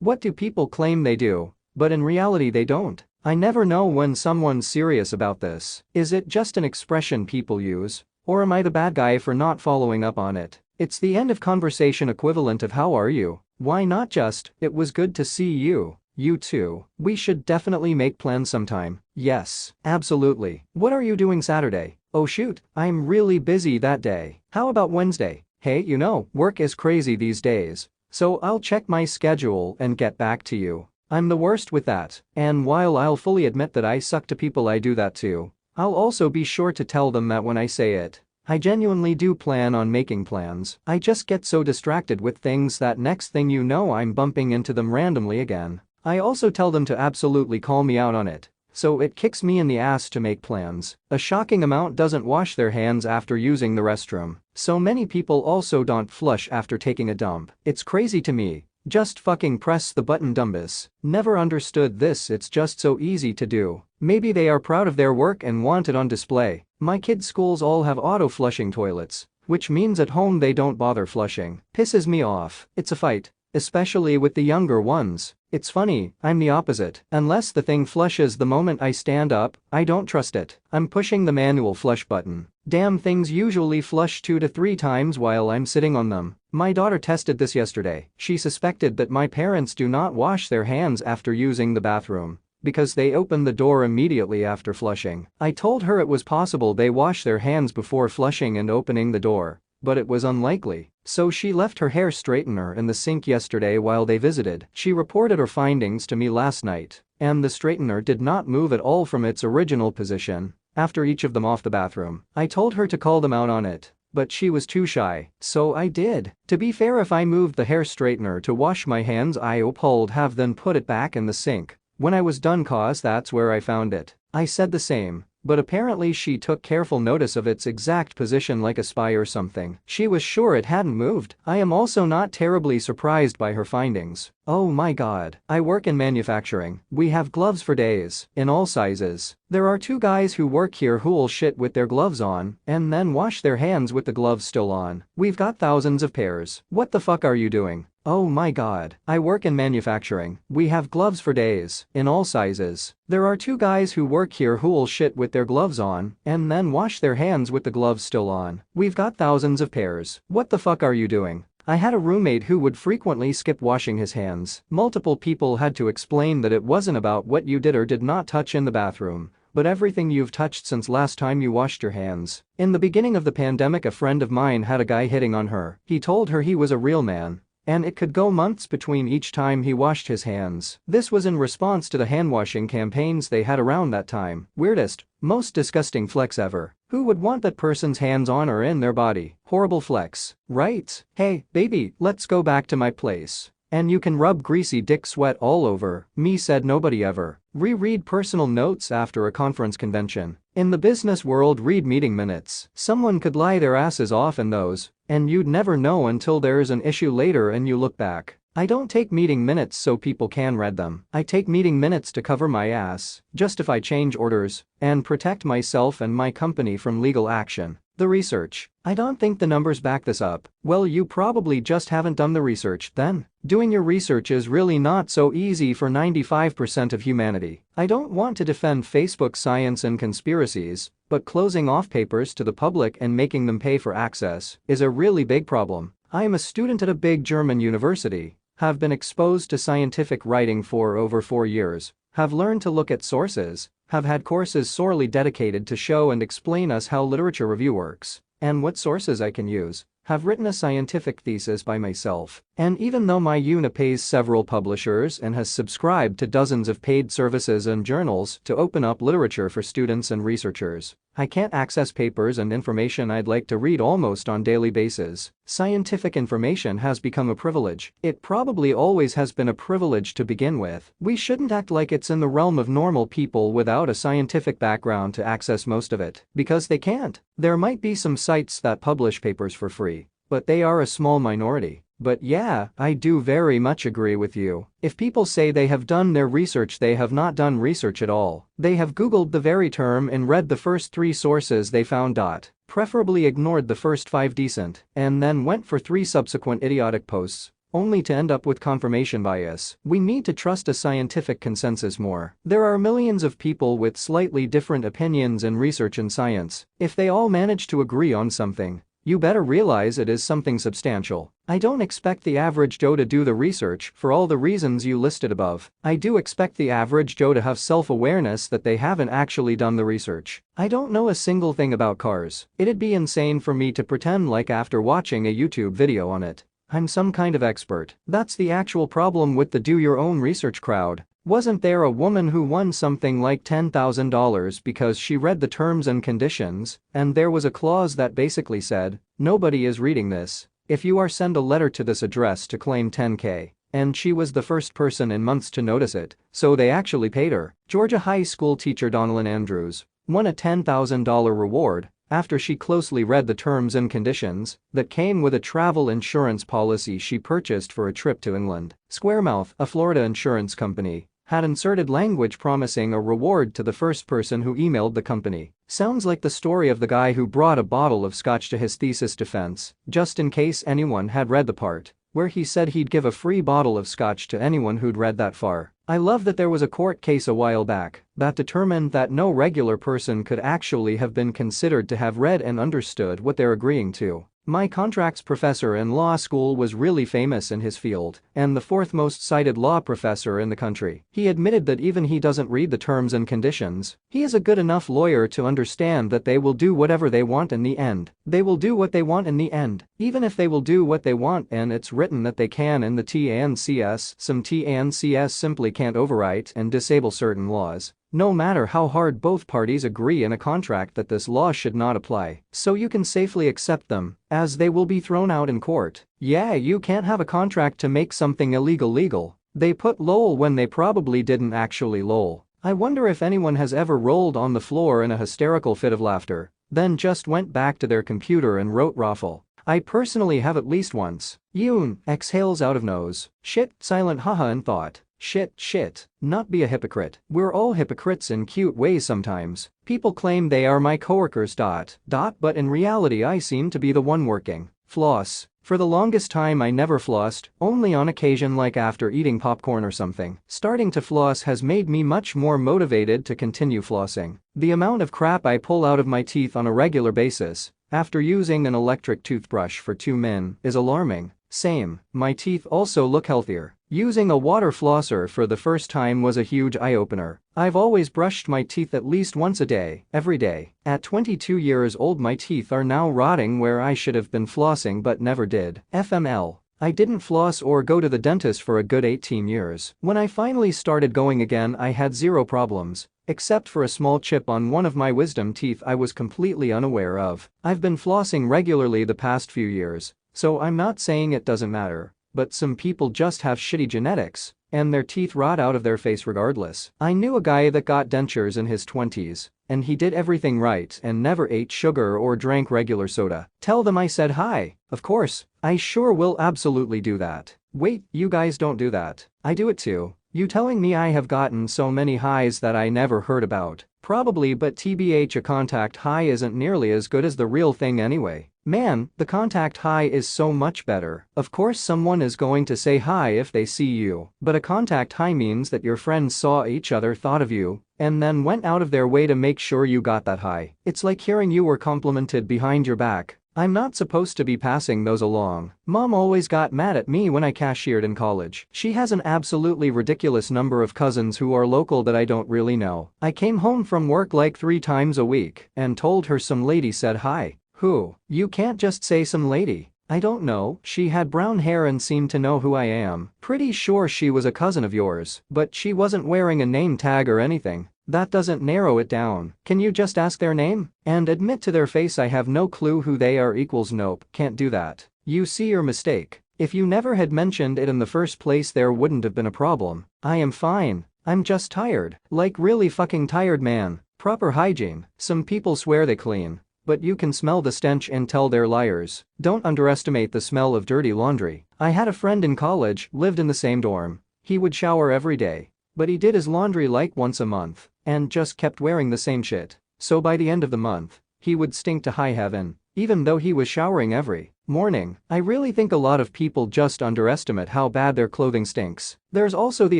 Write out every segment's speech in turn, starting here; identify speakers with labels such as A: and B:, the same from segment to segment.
A: What do people claim they do, but in reality they don't? I never know when someone's serious about this. Is it just an expression people use? Or am I the bad guy for not following up on it? It's the end of conversation equivalent of how are you? Why not just, it was good to see you. You too. We should definitely make plans sometime. Yes, absolutely. What are you doing Saturday? Oh shoot, I'm really busy that day. How about Wednesday? Hey, work is crazy these days. So I'll check my schedule and get back to you. I'm the worst with that. And while I'll fully admit that I suck to people I do that to, I'll also be sure to tell them that when I say it. I genuinely do plan on making plans. I just get so distracted with things that next thing you know I'm bumping into them randomly again. I also tell them to absolutely call me out on it. So it kicks me in the ass to make plans. A shocking amount doesn't wash their hands after using the restroom. So many people also don't flush after taking a dump. It's crazy to me. Just fucking press the button, dumbass. Never understood this, it's just so easy to do. Maybe they are proud of their work and want it on display. My kids' schools all have auto-flushing toilets, which means at home they don't bother flushing. Pisses me off. It's a fight. Especially with the younger ones. It's funny, I'm the opposite. Unless the thing flushes the moment I stand up, I don't trust it. I'm pushing the manual flush button. Damn things usually flush 2 to 3 times while I'm sitting on them. My daughter tested this yesterday. She suspected that my parents do not wash their hands after using the bathroom because they open the door immediately after flushing. I told her it was possible they wash their hands before flushing and opening the door, but it was unlikely. So she left her hair straightener in the sink yesterday while they visited. She reported her findings to me last night, and the straightener did not move at all from its original position after each of them off the bathroom. I told her to call them out on it, but she was too shy, so I did. To be fair, if I moved the hair straightener to wash my hands, I would have then put it back in the sink when I was done, cause that's where I found it. I said the same. But apparently she took careful notice of its exact position like a spy or something. She was sure it hadn't moved. I am also not terribly surprised by her findings. Oh my god. I work in manufacturing. We have gloves for days, in all sizes. There are 2 guys who work here who'll shit with their gloves on and then wash their hands with the gloves still on. We've got thousands of pairs. What the fuck are you doing? Oh my god. I work in manufacturing. We have gloves for days, in all sizes. There are 2 guys who work here who'll shit with their gloves on and then wash their hands with the gloves still on. We've got thousands of pairs. What the fuck are you doing? I had a roommate who would frequently skip washing his hands. Multiple people had to explain that it wasn't about what you did or did not touch in the bathroom, but everything you've touched since last time you washed your hands. In the beginning of the pandemic, a friend of mine had a guy hitting on her. He told her he was a real man, and it could go months between each time he washed his hands. This was in response to the hand-washing campaigns they had around that time. Weirdest, most disgusting flex ever. Who would want that person's hands on or in their body? Horrible flex, right? Hey, baby, let's go back to my place. And you can rub greasy dick sweat all over me, said nobody ever. Reread personal notes after a conference convention. In the business world, read meeting minutes. Someone could lie their asses off in those, and you'd never know until there's an issue later and you look back. I don't take meeting minutes so people can read them. I take meeting minutes to cover my ass, justify change orders, and protect myself and my company from legal action. The research. I don't think the numbers back this up. Well, you probably just haven't done the research then. Doing your research is really not so easy for 95% of humanity. I don't want to defend Facebook science and conspiracies, but closing off papers to the public and making them pay for access is a really big problem. I am a student at a big German university, have been exposed to scientific writing for over 4 years, have learned to look at sources, have had courses sorely dedicated to show and explain us how literature review works and what sources I can use, have written a scientific thesis by myself, and even though my uni pays several publishers and has subscribed to dozens of paid services and journals to open up literature for students and researchers, I can't access papers and information I'd like to read almost on daily basis. Scientific information has become a privilege. It probably always has been a privilege to begin with. We shouldn't act like it's in the realm of normal people without a scientific background to access most of it, because they can't. There might be some sites that publish papers for free, but they are a small minority. But yeah, I do very much agree with you. If people say they have done their research, they have not done research at all. They have Googled the very term and read the first 3 sources they found. Preferably ignored the first 5 decent, and then went for 3 subsequent idiotic posts. only to end up with confirmation bias. We need to trust a scientific consensus more. There are millions of people with slightly different opinions in research and science. If they all manage to agree on something, you better realize it is something substantial. I don't expect the average Joe to do the research for all the reasons you listed above. I do expect the average Joe to have self-awareness that they haven't actually done the research. I don't know a single thing about cars. It'd be insane for me to pretend like after watching a YouTube video on it, I'm some kind of expert. That's the actual problem with the do-your-own research crowd. Wasn't there a woman who won something like $10,000 because she read the terms and conditions, and there was a clause that basically said, nobody is reading this. If you are send a letter to this address to claim $10K. And she was the first person in months to notice it, so they actually paid her. Georgia high school teacher Donalyn Andrews won a $10,000 reward after she closely read the terms and conditions that came with a travel insurance policy she purchased for a trip to England. Squaremouth, a Florida insurance company, had inserted language promising a reward to the first person who emailed the company. Sounds like the story of the guy who brought a bottle of scotch to his thesis defense, just in case anyone had read the part where he said he'd give a free bottle of scotch to anyone who'd read that far. I love that there was a court case a while back that determined that no regular person could actually have been considered to have read and understood what they're agreeing to. My contracts professor in law school was really famous in his field and the fourth most cited law professor in the country. He admitted that even he doesn't read the terms and conditions. He is a good enough lawyer to understand that they will do whatever they want in the end. They will do what they want in the end. Even if they will do what they want and it's written that they can in the TANCS, some TANCS simply can't overwrite and disable certain laws. No matter how hard both parties agree in a contract that this law should not apply. So you can safely accept them, as they will be thrown out in court. Yeah, you can't have a contract to make something illegal legal. They put lol when they probably didn't actually lol. I wonder if anyone has ever rolled on the floor in a hysterical fit of laughter, then just went back to their computer and wrote raffle. I personally have at least once. Yoon exhales out of nose. Shit, silent haha and thought. Shit, not be a hypocrite. We're all hypocrites in cute ways sometimes. People claim they are my coworkers. But in reality I seem to be the one working. Floss. For the longest time I never flossed, only on occasion like after eating popcorn or something. Starting to floss has made me much more motivated to continue flossing. The amount of crap I pull out of my teeth on a regular basis after using an electric toothbrush for 2 min is alarming. Same, my teeth also look healthier. Using a water flosser for the first time was a huge eye-opener. I've always brushed my teeth at least once a day, every day. At 22 years old my teeth are now rotting where I should have been flossing but never did. FML. I didn't floss or go to the dentist for a good 18 years. When I finally started going again I had zero problems, except for a small chip on one of my wisdom teeth I was completely unaware of. I've been flossing regularly the past few years, so I'm not saying it doesn't matter. But some people just have shitty genetics, and their teeth rot out of their face regardless. I knew a guy that got dentures in his 20s, and he did everything right and never ate sugar or drank regular soda. Tell them I said hi. Of course, I sure will absolutely do that. Wait, you guys don't do that. I do it too. You telling me I have gotten so many highs that I never heard about? Probably, but TBH, a contact high isn't nearly as good as the real thing anyway. Man, the contact high is so much better. Of course someone is going to say hi if they see you, but a contact high means that your friends saw each other, thought of you, and then went out of their way to make sure you got that high. It's like hearing you were complimented behind your back. I'm not supposed to be passing those along. Mom always got mad at me when I cashiered in college. She has an absolutely ridiculous number of cousins who are local that I don't really know. I came home from work like 3 times a week and told her some lady said hi. Who? You can't just say some lady. I don't know, she had brown hair and seemed to know who I am. Pretty sure she was a cousin of yours, but she wasn't wearing a name tag or anything. That doesn't narrow it down. Can you just ask their name? And admit to their face I have no clue who they are equals nope, can't do that. You see your mistake. If you never had mentioned it in the first place there wouldn't have been a problem. I am fine. I'm just tired. Like really fucking tired man. Proper hygiene. Some people swear they clean, but you can smell the stench and tell they're liars. Don't underestimate the smell of dirty laundry. I had a friend in college, lived in the same dorm. He would shower every day, but he did his laundry like once a month and just kept wearing the same shit. So by the end of the month, he would stink to high heaven, even though he was showering every Morning. I really think a lot of people just underestimate how bad their clothing stinks. There's also the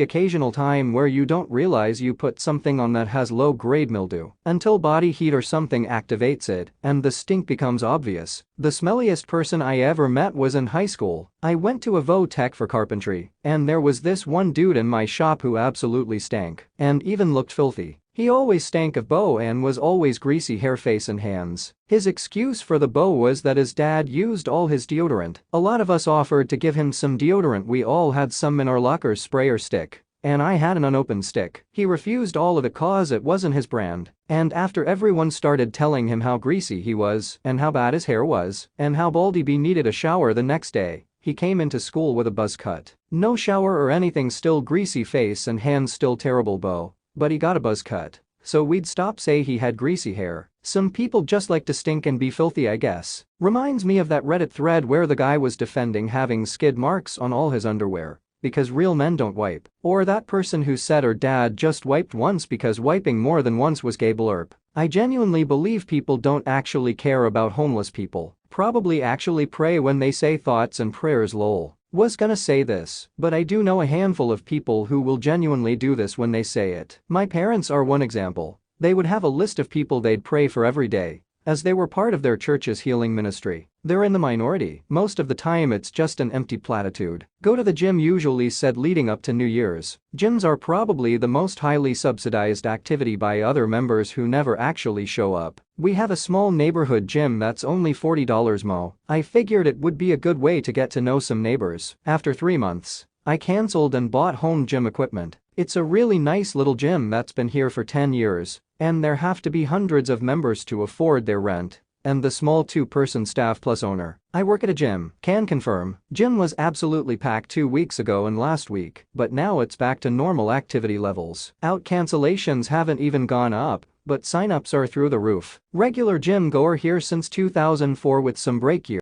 A: occasional time where you don't realize you put something on that has low-grade mildew until body heat or something activates it, and the stink becomes obvious. The smelliest person I ever met was in high school. I went to a vo-tech for carpentry, and there was this one dude in my shop who absolutely stank and even looked filthy. He always stank of Bo and was always greasy hair, face and hands. His excuse for the Bo was that his dad used all his deodorant. A lot of us offered to give him some deodorant, we all had some in our locker, spray or stick. And I had an unopened stick. He refused all of it cause it wasn't his brand. And after everyone started telling him how greasy he was and how bad his hair was and how Baldy B needed a shower the next day, he came into school with a buzz cut. No shower or anything, still greasy face and hands, still terrible Bo. But he got a buzz cut. So we'd stop say he had greasy hair. Some people just like to stink and be filthy, I guess. Reminds me of that Reddit thread where the guy was defending having skid marks on all his underwear because real men don't wipe. Or that person who said her dad just wiped once because wiping more than once was gay blurb. I genuinely believe people don't actually care about homeless people. Probably actually pray when they say thoughts and prayers, lol. Was gonna say this, but I do know a handful of people who will genuinely do this when they say it. My parents are one example. They would have a list of people they'd pray for every day, as they were part of their church's healing ministry. They're in the minority. Most of the time it's just an empty platitude. Go to the gym, usually said leading up to New Year's. Gyms are probably the most highly subsidized activity by other members who never actually show up. We have a small neighborhood gym that's only $40 mo. I figured it would be a good way to get to know some neighbors. After 3 months, I canceled and bought home gym equipment. It's a really nice little gym that's been here for 10 years, and there have to be hundreds of members to afford their rent. And the small 2-person staff plus owner. I work at a gym, can confirm. Gym was absolutely packed 2 weeks ago and last week, but now it's back to normal activity levels. Out cancellations haven't even gone up, but signups are through the roof. Regular gym goer here since 2004 with some break years.